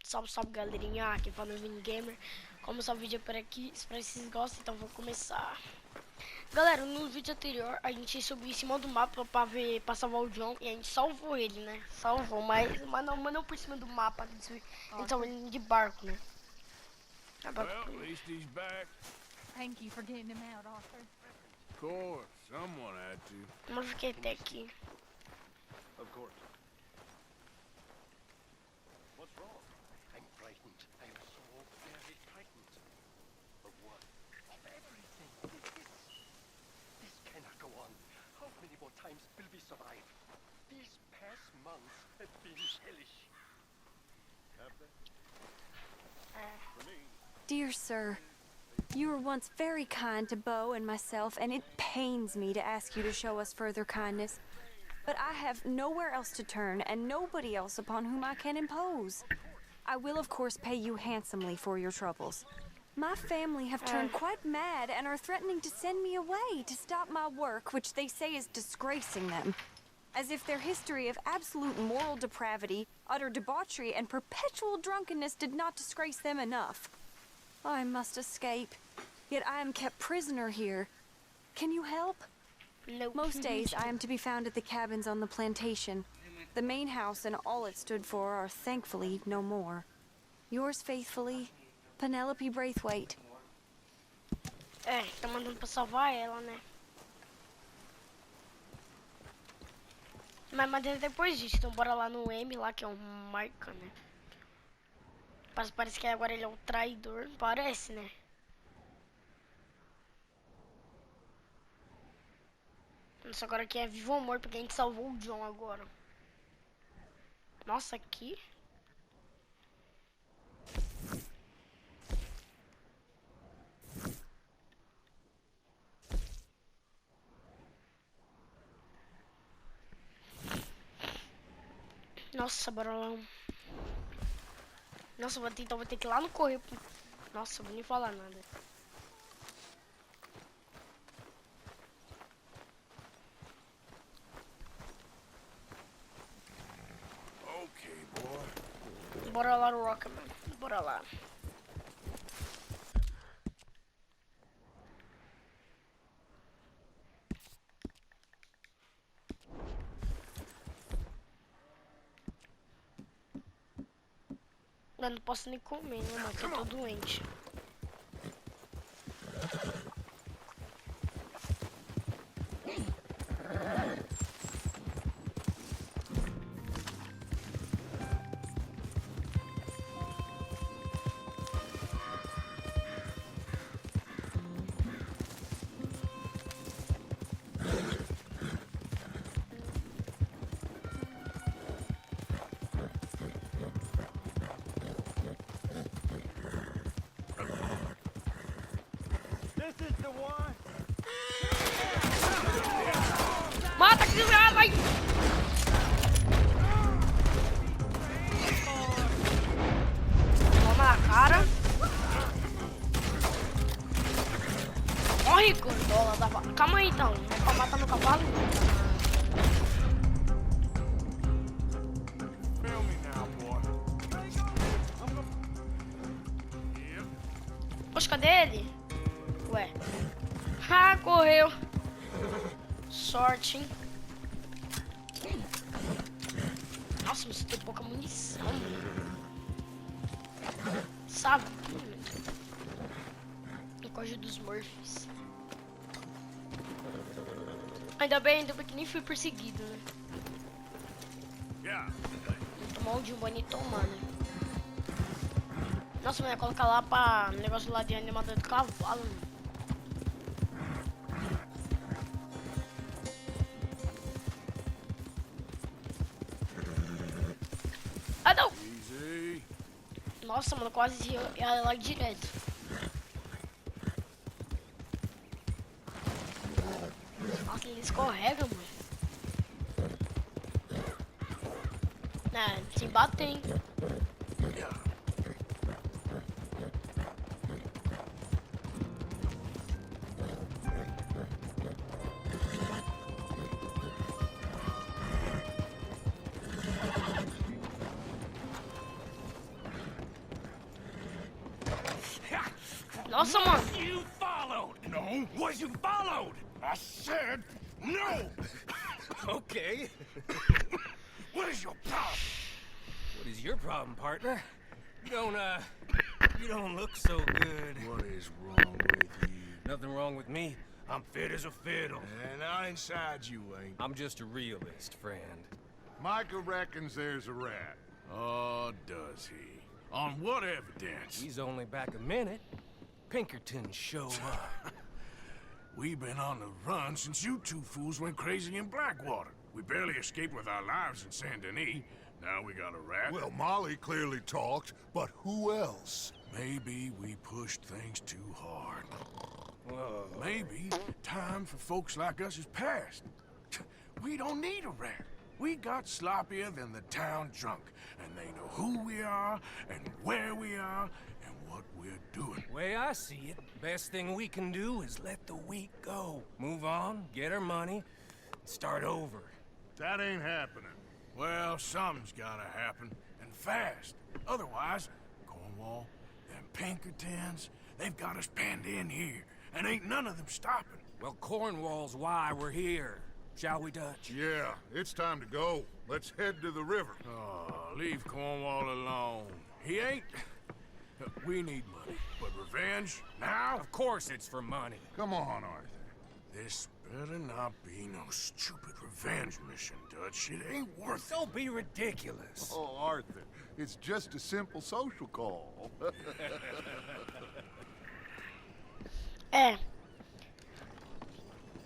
Salve, salve galerinha, aqui fala o Vini Gamer. Como o vídeo é por aqui, espero que vocês gostem, então vou começar. Galera, no vídeo anterior a gente subiu em cima do mapa pra salvar o John e a gente salvou ele, né? Salvou, mas não por cima do mapa, a gente salvou ele de barco, né? Well, at least he's back. Thank you for getting him out, Arthur. Of course, someone had to. Como eu fiquei até aqui. Of course. What's wrong? I'm frightened. I'm so very frightened. Of what? Of everything. This cannot go on. How many more times will we survive? These past months have been hellish. Have they? For me. Dear sir, you were once very kind to Bo and myself, and it pains me to ask you to show us further kindness. But I have nowhere else to turn, and nobody else upon whom I can impose. I will, of course, pay you handsomely for your troubles. My family have turned quite mad and are threatening to send me away to stop my work, which they say is disgracing them. As if their history of absolute moral depravity, utter debauchery, and perpetual drunkenness did not disgrace them enough. I must escape, yet I am kept prisoner here. Can you help? Nope. Most days I am to be found at the cabins on the plantation. The main house and all it stood for are thankfully no more. Yours faithfully, Penelope Braithwaite. Tá mandando pra salvar ela, né? Mas depois disso, então bora lá no M, lá que é o Marca, né? Parece que agora ele é o traidor, parece, né? Nossa, agora aqui é vivo amor, porque a gente salvou o John agora. Nossa, aqui... Nossa, bora lá. Nossa, vou ter que ir lá no correio. Nossa, vou nem falar nada. Okay, boy. Bora lá no Rockman. Bora lá. Eu não posso nem comer, né, mano? Eu tô doente. This is the one. Mata, que desgraça, vai! Toma na cara. Morre, gordola da vaca. Calma aí, então. É pra matar meu cavalo? Feel me now, boy. Poxa, cadê ele? Ué. Ah, correu. Sorte, hein? Nossa, mas tem pouca munição, mano. Sabe? No código dos Murphys. Ainda bem que nem fui perseguido, né? Yeah. Vou tomar um de um bonito, mano. Nossa, mano, ia colocar lá pra negócio lá de animador do cavalo, mano. Ah, não! Easy. Nossa, mano, quase ia lá direto. Nossa, ele escorrega, mano. Ah, sem bater, hein? Nossa, mano. You followed! No, was you followed? I said no! Okay. What is your problem? What is your problem, partner? You don't look so good. What is wrong with you? Nothing wrong with me. I'm fit as a fiddle. And I inside you ain't. I'm just a realist, friend. Micah reckons there's a rat. Oh, does he? On what evidence? He's only back a minute. Pinkerton show up. We've been on the run since you two fools went crazy in Blackwater. We barely escaped with our lives in Saint Denis. Now we got a rat. Well, Molly clearly talked, but who else? Maybe we pushed things too hard. Whoa. Maybe time for folks like us is past. We don't need a rat. We got sloppier than the town drunk, and they know who we are, and where we are, and what we're doing. Way I see it, best thing we can do is let the week go. Move on, get our money, start over. That ain't happening. Well, something's gotta happen, and fast. Otherwise, Cornwall, them Pinkertons, they've got us penned in here, and ain't none of them stopping. Well, Cornwall's why we're here. Shall we, Dutch? Yeah, it's time to go. Let's head to the river. Oh, leave Cornwall alone. He ain't... We need money, but revenge, now? Of course it's for money. Come on, Arthur. This better not be no stupid revenge mission, Dutch. It ain't worth it. Don't be ridiculous. Oh, Arthur, it's just a simple social call. É.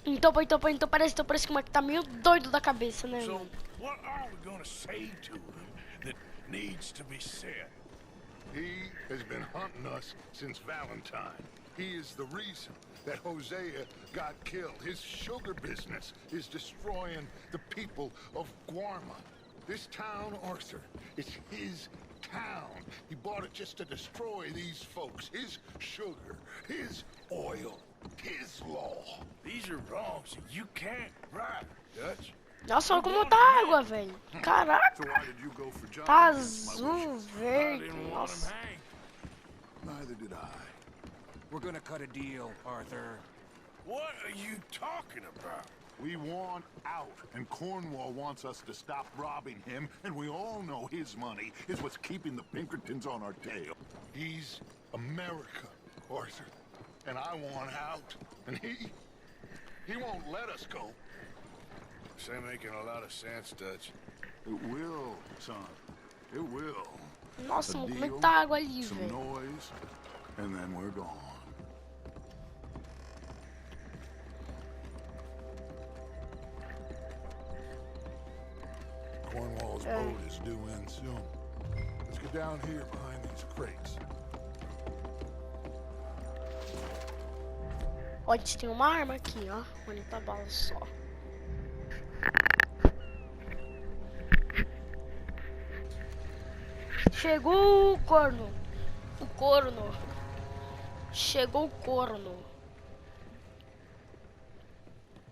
Então parece que o Mike tá meio doido da cabeça, né? So, what are we gonna say to him that needs to be said? He has been hunting us since Valentine. He is the reason that Hosea got killed. His sugar business is destroying the people of Guarma. This town, Arthur, it's his town. He bought it just to destroy these folks. His sugar, his oil, his law. These are wrongs that you can't right, Dutch. Nossa, olha como tá a água, velho. So Caraca. why did you go for John? Tá against my azul, wishes? I verde. didn't want him Nossa. hanged. Neither did I. We're gonna cut a deal, Arthur. What are you talking about? We want out, and Cornwall wants us to stop robbing him, and we all know his money is what's keeping the Pinkertons on our tail. He's America, Arthur, and I want out, and he won't let us go. This ain't making a lot of sense, Dutch. It will, son. It will. Nossa, A mano, como é que deal, tá a água ali, some velho? noise, and then we're gone. Cornwall's boat is due in soon. Let's get down here behind these crates. Ó, a gente tem uma arma aqui, ó. 40 balas só. Chegou o corno. O corno. Chegou o corno.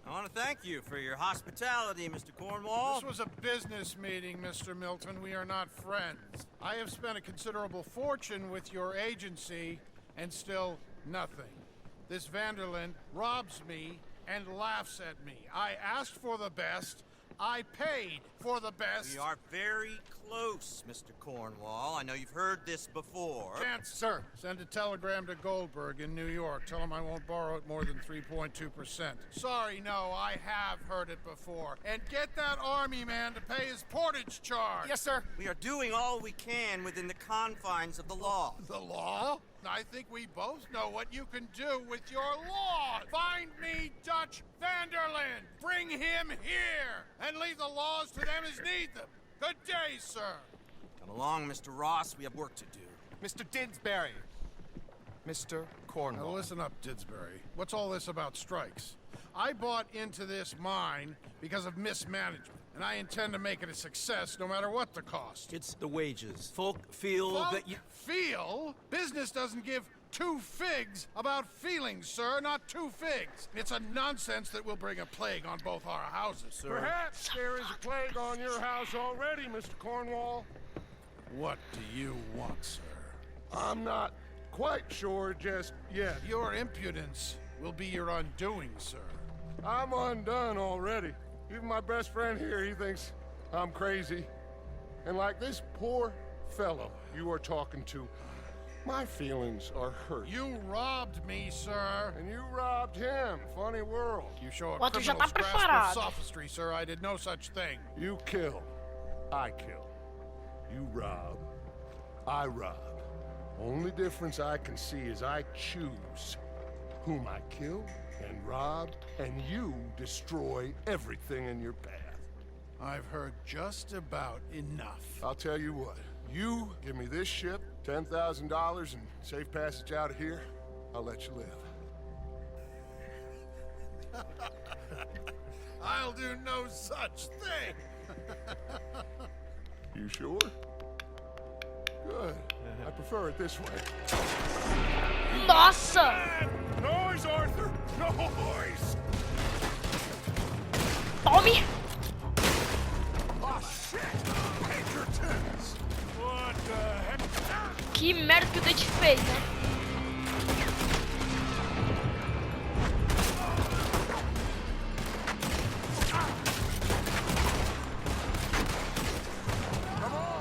I want to thank you for your hospitality, Mr. Cornwall. This was a business meeting, Mr. Milton. We are not friends. I have spent a considerable fortune with your agency, and still nothing. This Vanderlyn robs me and laughs at me. I asked for the best. I paid for the best. We are very close, Mr. Cornwall. I know you've heard this before. Chance, sir. Send a telegram to Goldberg in New York. Tell him I won't borrow it more than 3.2%. Sorry, no, I have heard it before. And get that army man to pay his portage charge. Yes, sir. We are doing all we can within the confines of the law. The law? I think we both know what you can do with your law. Find me Dutch Vanderlyn. Bring him here. And leave the laws to them as need them. Good day, sir. Come along, Mr. Ross. We have work to do. Mr. Didsbury. Mr. Cornwall. Now listen up, Didsbury. What's all this about strikes? I bought into this mine because of mismanagement, and I intend to make it a success no matter what the cost. It's the wages. Folk feel that you... Feel? Business doesn't give two figs about feelings, sir, not two figs. It's a nonsense that will bring a plague on both our houses, sir. Perhaps there is a plague on your house already, Mr. Cornwall. What do you want, sir? I'm not quite sure just yet. Your impudence will be your undoing, sir. I'm undone already. Even my best friend here, he thinks I'm crazy. And like this poor fellow you are talking to, my feelings are hurt. You robbed me, sir. And you robbed him. Funny world. You show a Volta já criminal's tá grasp of preparado. sophistry, sir. I did no such thing. You kill, I kill. You rob, I rob. Only difference I can see is I choose whom I kill and rob, and you destroy everything in your path. I've heard just about enough. I'll tell you what, you give me this ship, $10,000 and safe passage out of here, I'll let you live. I'll do no such thing. You sure? Good. I prefer it this way. Nossa! Noise, Arthur! Noise! Tome! Oh, shit! Pinkertons! What the heck? Que merda que o Dante fez, né?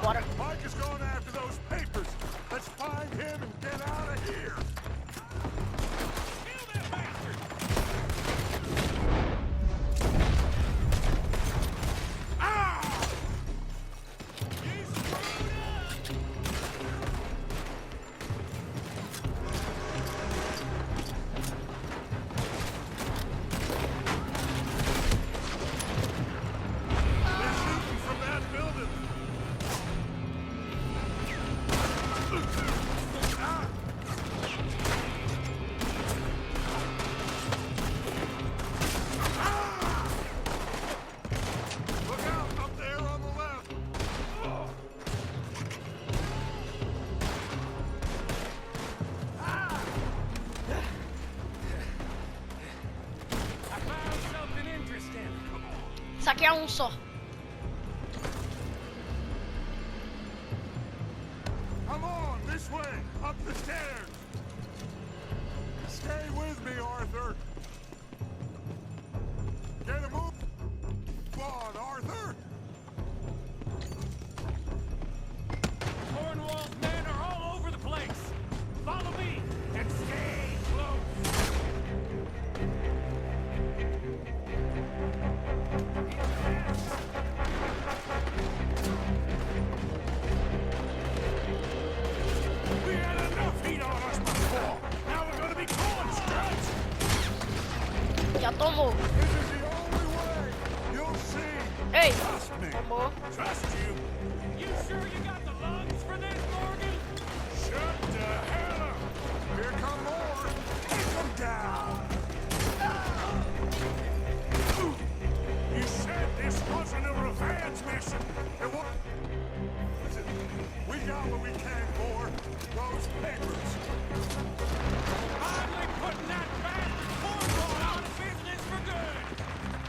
Bora. Mike is going after those papers. Let's find him and get out of here. Kill that bastard! Ah! He's screwed up! They're shooting from that building. Look out, up there on the left. I found something interesting. Isso aqui é um só. Come on, this way, up the stairs. Stay with me, Arthur. Get a move on, Arthur. Cornwall's men are all over the place. Follow me and stay close. We had enough heat on us before. Now we're gonna be corn stretched. Já tomou. This is the only way. You'll see. Ei, Trust me. tomou. Trust you. You sure you got the lungs for this, Morgan? Shut the hell up. Here come more. Take them down. You said this wasn't a revenge mission. It was. Listen, we got what we came for. Those papers. Finally putting that bastard Cornwall out of business for good.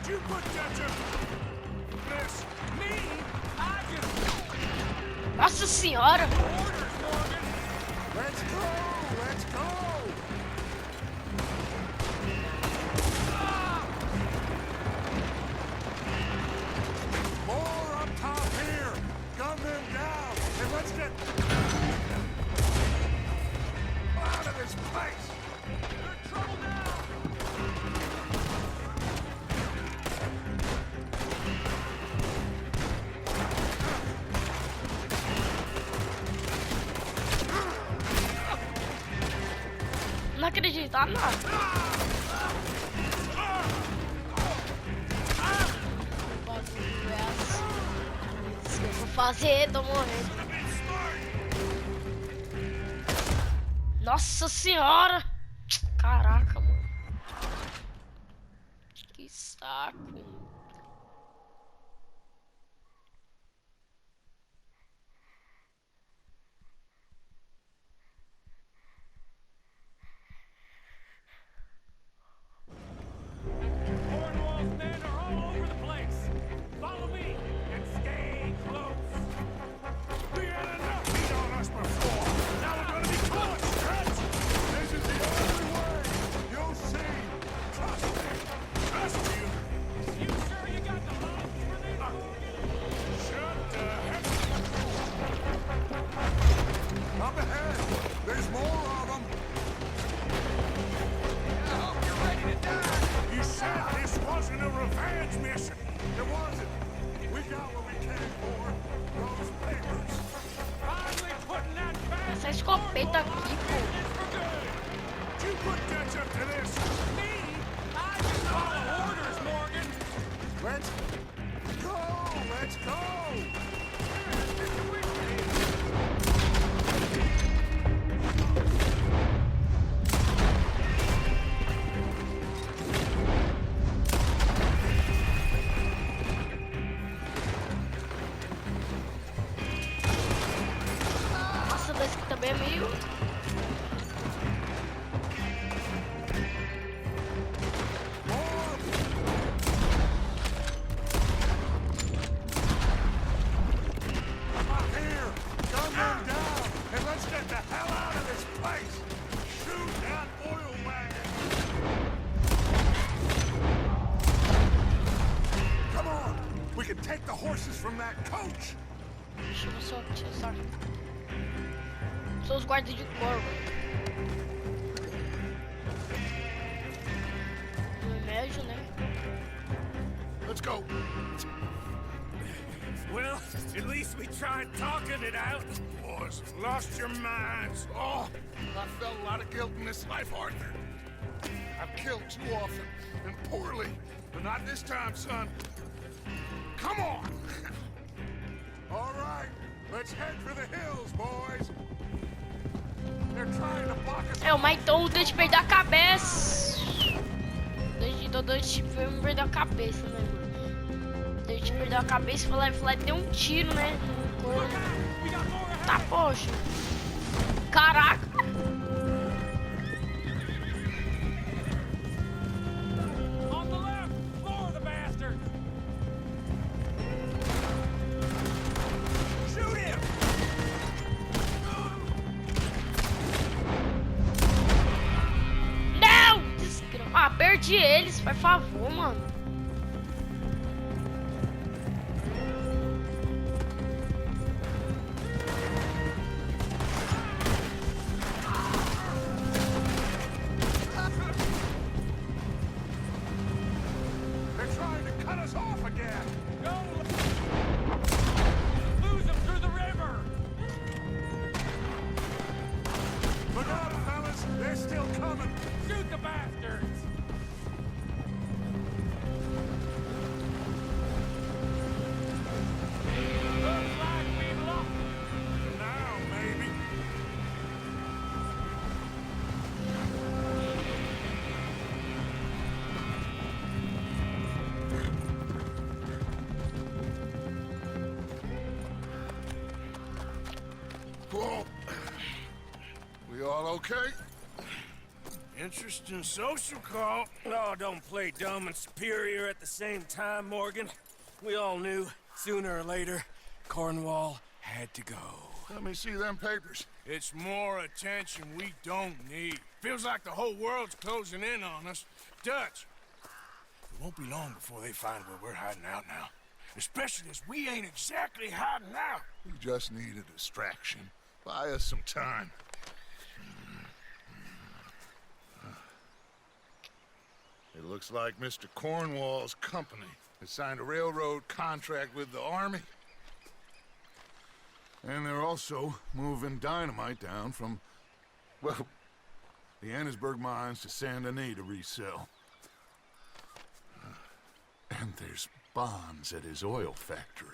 You put that to this. Me? I just Nossa senhora! orders, Morgan. Let's go. Let's go. More up top here. Gun them down. And let's get out of this place. You're in trouble now. Não acredito, ah, não. Bagulho é assim. Isso que eu vou fazer, tô morrendo. Nossa senhora! Caraca, mano. Que saco. Cornwall's men are all over the place. Follow me and stay close. We had enough heat on us before. Now we're gonna be corn stretched. escopeta aqui, pô. You put Dutch up to this. Me? I just follow orders, Morgan. Let's go. Let's go. Nossa, desse aqui também é meio... Take the horses from that coach. Deixa eu só... São os guardas de corvo. Remédio, né? Let's go. Well, at least we tried talking it out. Boys, lost your minds. Oh, I felt a lot of guilt in this life, Arthur. I've killed too often and poorly, but not this time, son. Come on! All right, let's head for the hills, boys. They're trying to block us. É, mas então o Dante perdeu a cabeça. O Dante perdeu a cabeça, né? O Dante perdeu a cabeça e foi lá e deu um tiro, né? No corpo. Tá, poxa. Caraca. Perdi eles, por favor, mano. They're trying to cut us off again. Go! Lose them through the river! Look out, fellas. They're still coming. Shoot the bastards! Whoa. We all okay? Interesting social call. Oh, don't play dumb and superior at the same time, Morgan. We all knew, sooner or later, Cornwall had to go. Let me see them papers. It's more attention we don't need. Feels like the whole world's closing in on us. Dutch, it won't be long before they find where we're hiding out now. Especially as we ain't exactly hiding out. We just need a distraction. Buy us some time. It looks like Mr. Cornwall's company has signed a railroad contract with the army. And they're also moving dynamite down from, well, the Annesburg mines to Saint Denis to resell. And there's bonds at his oil factory.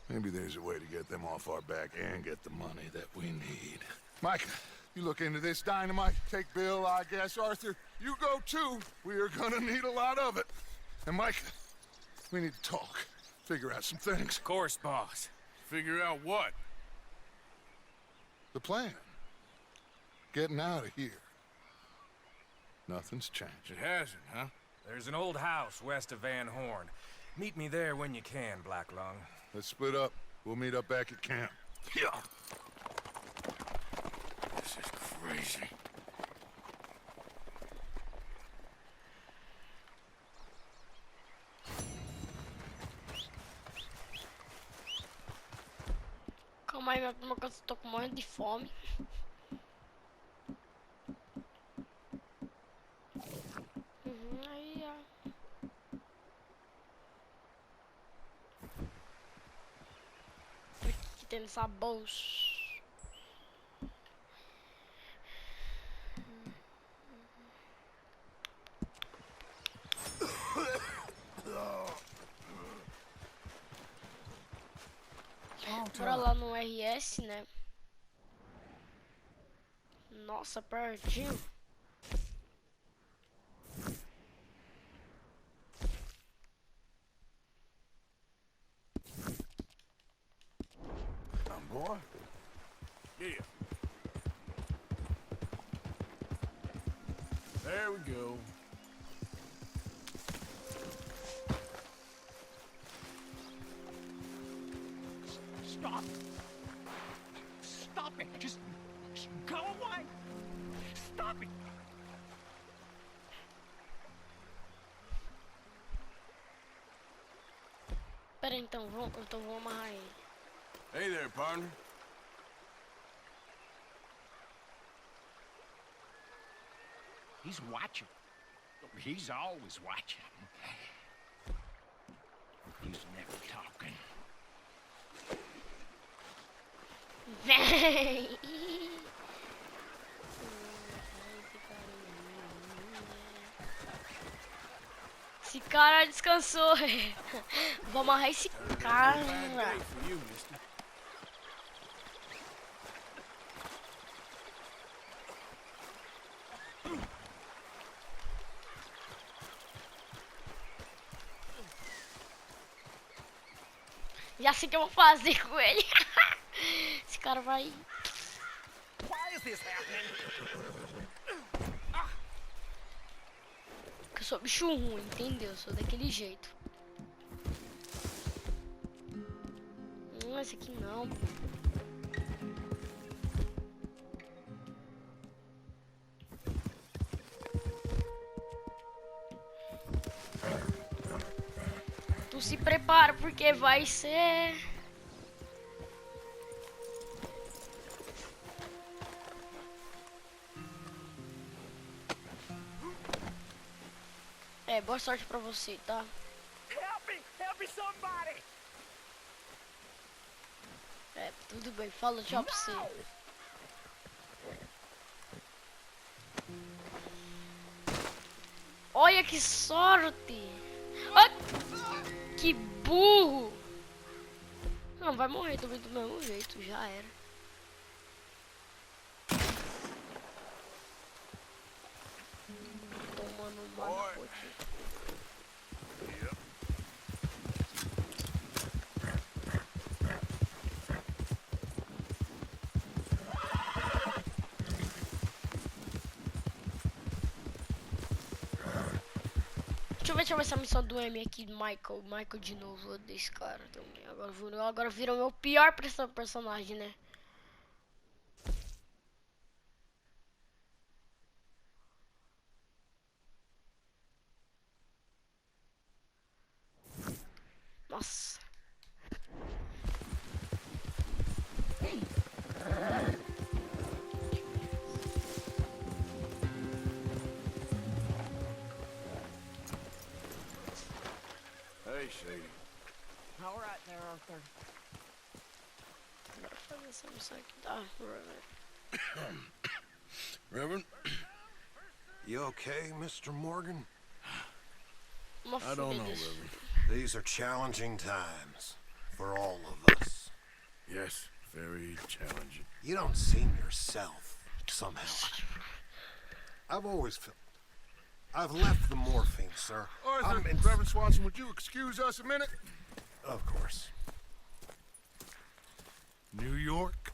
Maybe there's a way to get them off our back and get the money that we need. Mike, you look into this dynamite. Take Bill, I guess. Arthur, you go too. We are gonna need a lot of it. And Mike, we need to talk. Figure out some things. Of course, boss. Figure out what? The plan. Getting out of here. Nothing's changed. It hasn't, huh? There's an old house west of Van Horn. Meet me there when you can, Black Lung. Let's split up. We'll meet up back at camp. Yeah. This is crazy. Calma aí, minha turma, que eu tô com morrendo de fome. Aí, ó. O que tem nessa bolsa? Bora lá no RS, né? Nossa, pertinho. Boy? Yeah. There we go. Stop! Stop it! Just go away! Stop it! Pera aí, então vou amarrar ele. Hey there, partner. He's watching. He's always watching. He's never talking. Vem! Esse cara descansou. Vou amarrar esse cara. Já sei o que eu vou fazer com ele. Esse cara vai... Why is this happening? Porque eu sou bicho ruim, entendeu? Eu sou daquele jeito. Esse aqui não. Tu se prepara porque vai ser... É, boa sorte pra você, tá? Help me somebody! É, tudo bem, fala tchau pra você. Olha que sorte! Ai, que burro! Não, vai morrer também do mesmo jeito, já era. Tomando uma na cotinha. Deixa eu ver essa missão do M aqui, Michael de novo, desse cara também. Agora virou meu pior personagem, né? Nossa. Hey, Shady. All right there, Arthur. Bora fazer essa missão aqui, tá? Reverend? You okay, Mr. Morgan? I don't know, Reverend. These are challenging times for all of us. Yes, very challenging. You don't seem yourself, somehow. I've always felt... I've left the morphine, sir. Arthur, Reverend Swanson, would you excuse us a minute? Of course. New York.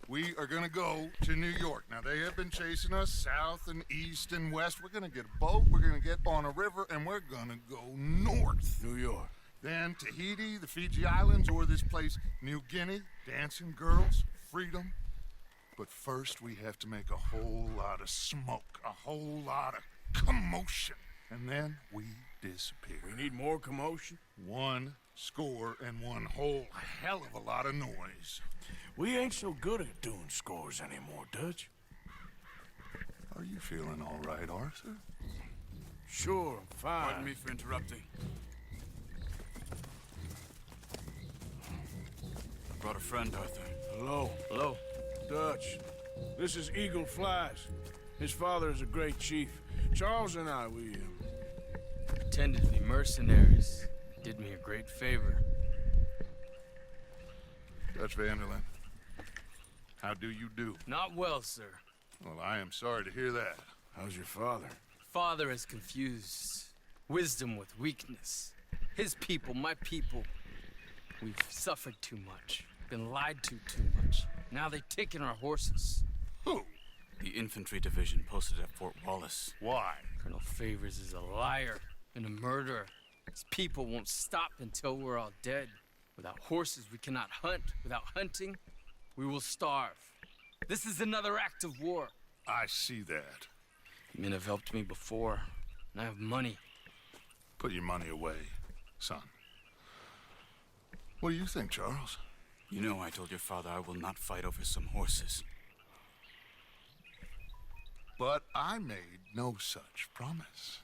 We are gonna go to New York. Now, they have been chasing us south and east and west. We're gonna get a boat, we're gonna get on a river, and we're gonna go north. New York. Then Tahiti, the Fiji Islands, or this place, New Guinea, dancing girls, freedom. But first, we have to make a whole lot of smoke, a whole lot of commotion. And then we disappear. We need more commotion? 1 score and 1 whole hell of a lot of noise. We ain't so good at doing scores anymore, Dutch. Are you feeling all right, Arthur? Sure, I'm fine. Pardon me for interrupting. I brought a friend, Arthur. Hello. Hello. Dutch. This is Eagle Flies. His father is a great chief. Charles and I, we Pretended to be mercenaries. Did me a great favor. Dutch Vanderlyn. How do you do? Not well, sir. Well, I am sorry to hear that. How's your father? Father has confused wisdom with weakness. His people, my people. We've suffered too much. Been lied to too much. Now they've taken our horses. Who? The infantry division posted at Fort Wallace. Why? Colonel Favors is a liar and a murderer. His people won't stop until we're all dead. Without horses, we cannot hunt. Without hunting, we will starve. This is another act of war. I see that. Men have helped me before, and I have money. Put your money away, son. What do you think, Charles? You know I told your father I will not fight over some horses. But I made no such promise.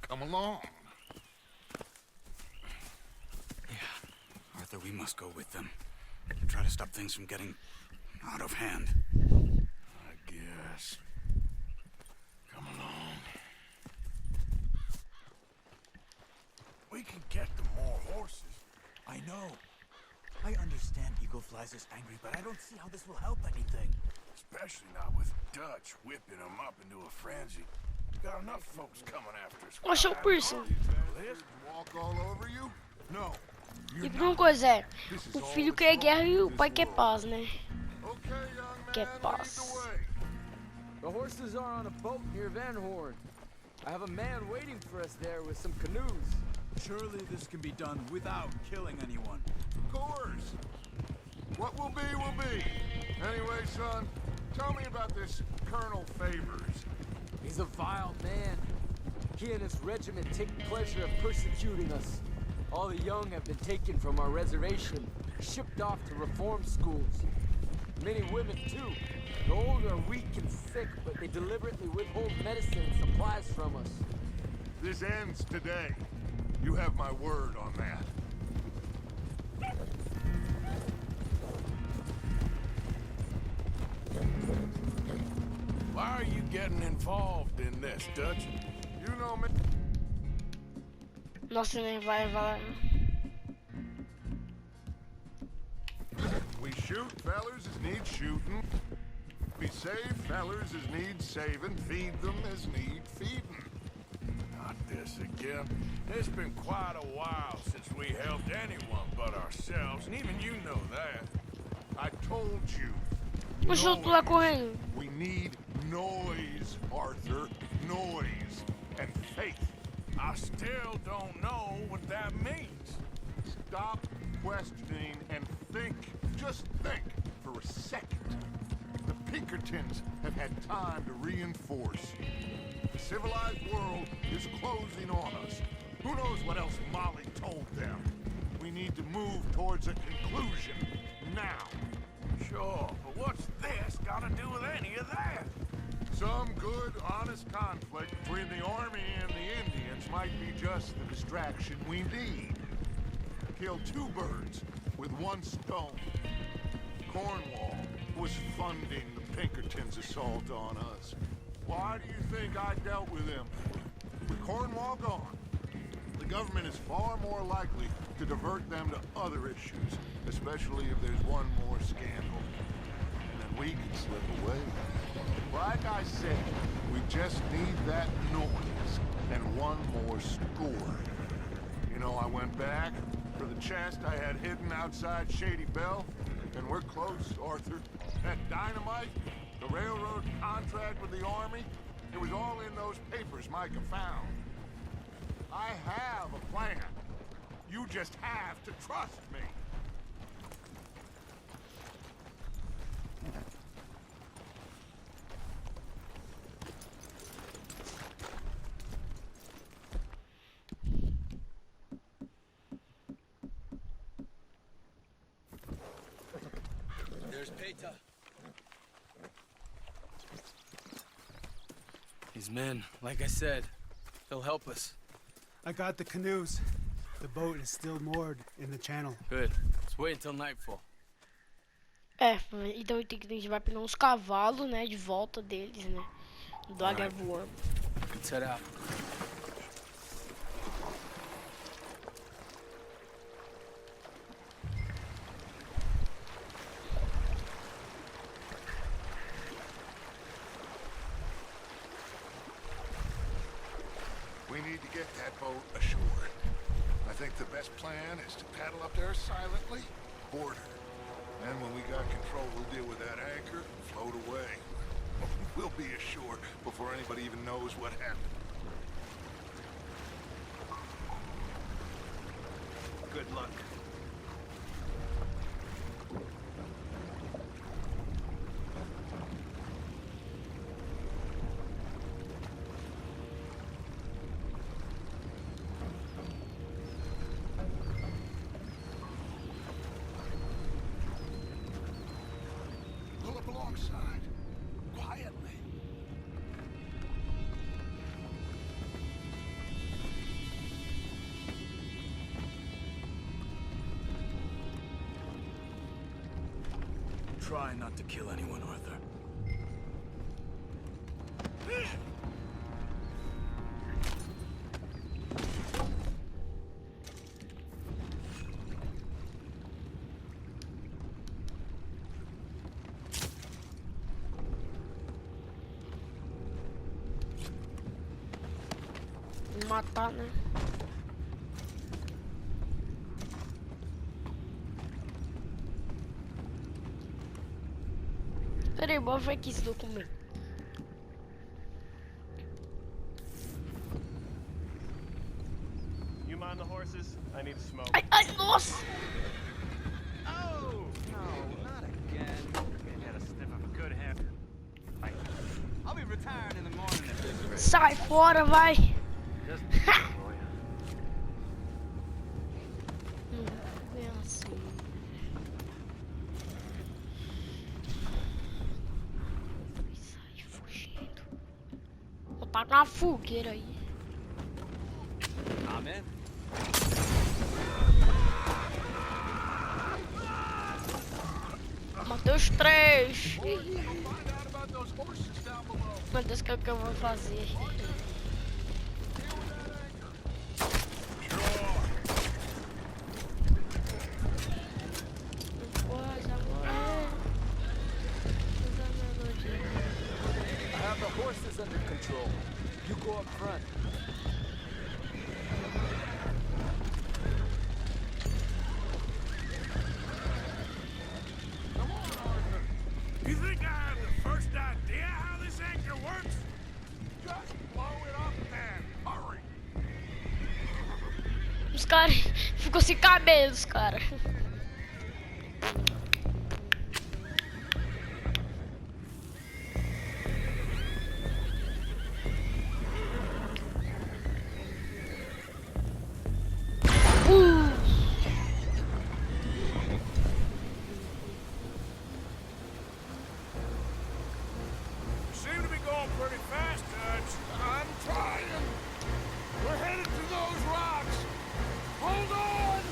Come along. Yeah, Arthur, we must go with them. Try to stop things from getting out of hand. I guess. Come along. We can get them more horses. I know. I understand Eagle Flies is angry, but I don't see how this will help anything. Especially not with Dutch whipping them up into a frenzy. Got enough folks coming after us. Oxe, o piercing. Walk all over you? No. E por uma coisa é, o filho quer guerra e o pai quer paz, né? Quer paz. The horses are on a boat near Van Horn. I have a man waiting for us there with some canoes. Surely this can be done without killing anyone. Of course. What will be, will be. Anyway, son, tell me about this Colonel Favors. He's a vile man. He and his regiment take pleasure of persecuting us. All the young have been taken from our reservation, shipped off to reform schools. Many women, too. The old are weak and sick, but they deliberately withhold medicine and supplies from us. This ends today. You have my word on that. Why are you getting involved in this, Dutch? You know me. Nossa, né? Vai. We shoot fellers as need shooting. We save fellers as need saving. Feed them as need feeding. Not this again. It's been quite a while since we helped anyone but ourselves, and even you know that. I told you. Oxe, eu tô lá correndo. We need noise, Arthur. Noise and faith. I still don't know what that means. Stop questioning and think. Just think for a second. The Pinkertons have had time to reinforce. The civilized world is closing on us. Who knows what else Molly told them? We need to move towards a conclusion now. Sure, but what's this got to do with any of that? Some good, honest conflict between the army and the Indians might be just the distraction we need. Kill two birds with one stone. Cornwall was funding the Pinkertons' assault on us. Why do you think I dealt with him? With Cornwall gone, the government is far more likely to divert them to other issues, especially if there's one more scandal. And then we can slip away. Like I said, we just need that noise and one more score. You know, I went back for the chest I had hidden outside Shady Bell, and we're close, Arthur. That dynamite, the railroad contract with the army, it was all in those papers Micah found. I have a plan. You just have to trust me. There's Peta. These men, like I said, they'll help us. I got the canoes. The boat is still moored in the channel. Good. Let's wait until nightfall. É, então a gente vai pegar uns cavalos, né, de volta deles, né, do águia voando. Let's head out. get that boat ashore. I think the best plan is to paddle up there silently, board her. Then when we got control, we'll deal with that anchor and float away. We'll be ashore before anybody even knows what happened. Good luck. Pull up alongside, quietly. Try not to kill anyone, Arthur. Matar, né? Peraí, bora ver aqui esse documento. You mind the horses? I need to smoke. Ai, nossa! Oh! No, not again. I had a sniff of a good half. I'll be retiring in the morning if this is ready. Sai fora, vai! Just Não é assim. Sai fugindo. Vou tacar uma fogueira aí. Amen. Matei os três. Meu Deus, o que é que eu vou fazer? I have the horses under control. You go up front. You think I have the first idea how this anchor works? Just blow it up and hurry. Os caras ficou sem cabelos, cara. Seem to be going pretty fast, Dutch. I'm trying. We're headed to those rocks. Hold on!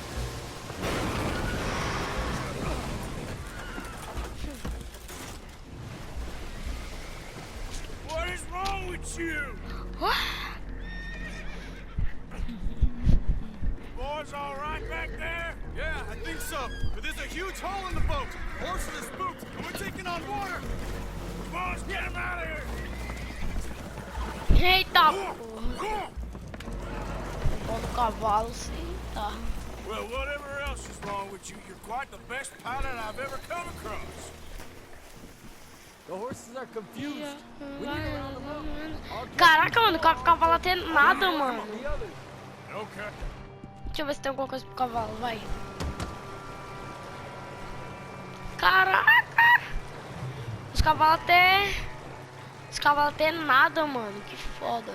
What is wrong with you? Boys all right back there? Yeah, I think so. But there's a huge hole in the boat. Horses are spooked, and we're taking on water. Boys, get him out of here! Eita porra. Ó do Cavalos. Eita. Well, whatever else is wrong with you, you're quite the best pilot I've ever come across. The horses are confused. We need to round them up. Caraca, mano, o cavalo tem nada, mano. The others. Okay. Deixa eu ver se tem alguma coisa pro cavalo, vai. Caraca! Os cavalos até... Os cavalos até nada, mano. Que foda.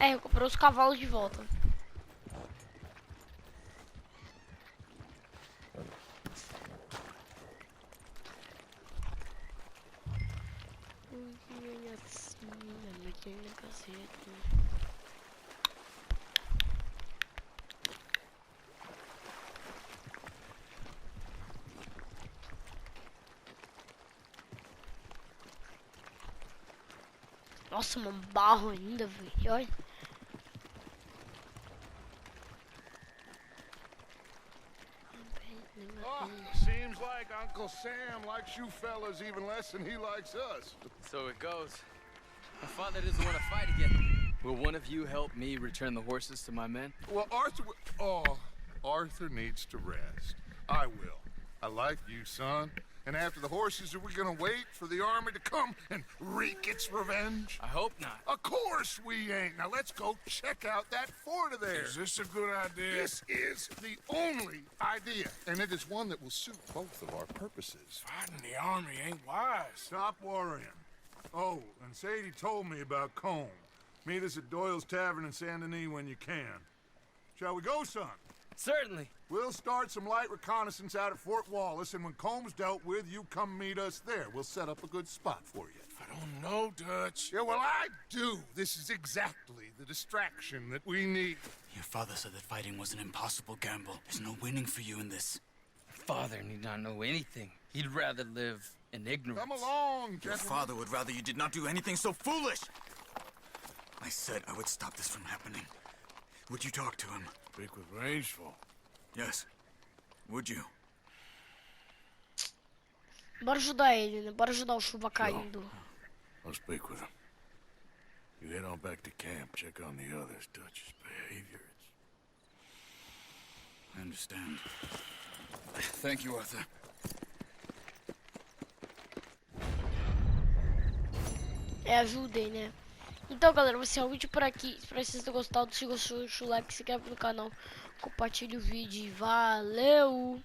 É, eu comprei os cavalos de volta. Nossa, mano, barro ainda, velho. Olha. Oh, seems like Uncle Sam likes you fellas even less than he likes us. So it goes. My father doesn't want to fight again. Will one of you help me return the horses to my men? Well, Arthur needs to rest. I will. I like you, son. And after the horses, are we gonna wait for the army to come and wreak its revenge? I hope not. Of course we ain't. Now let's go check out that fort of theirs. Is this a good idea? This is the only idea, and it is one that will suit both of our purposes. Fighting the army ain't wise. Stop worrying. Oh, and Sadie told me about Combe. Meet us at Doyle's Tavern in Saint Denis when you can. Shall we go, son? Certainly. We'll start some light reconnaissance out at Fort Wallace, and when Combs dealt with, you come meet us there. We'll set up a good spot for you. I don't know, Dutch. Yeah, well, I do. This is exactly the distraction that we need. Your father said that fighting was an impossible gamble. There's no winning for you in this. Father need not know anything. He'd rather live in ignorance. Come along, Your gentlemen. father would rather you did not do anything so foolish. I said I would stop this from happening. Would you talk to him? Speak with Rangeful. Yes. Would you? Bora ajudar ele, né? Bora ajudar o chuva caindo. I'll speak with him. You head on back to camp, check on the others. Dutch's behavior. I understand. Thank you, Arthur. Ajudem, né? Então, galera, vai ser um vídeo por aqui. Espero que vocês tenham gostado. Se gostou, deixa o like, se inscreve no canal, compartilha o vídeo e valeu!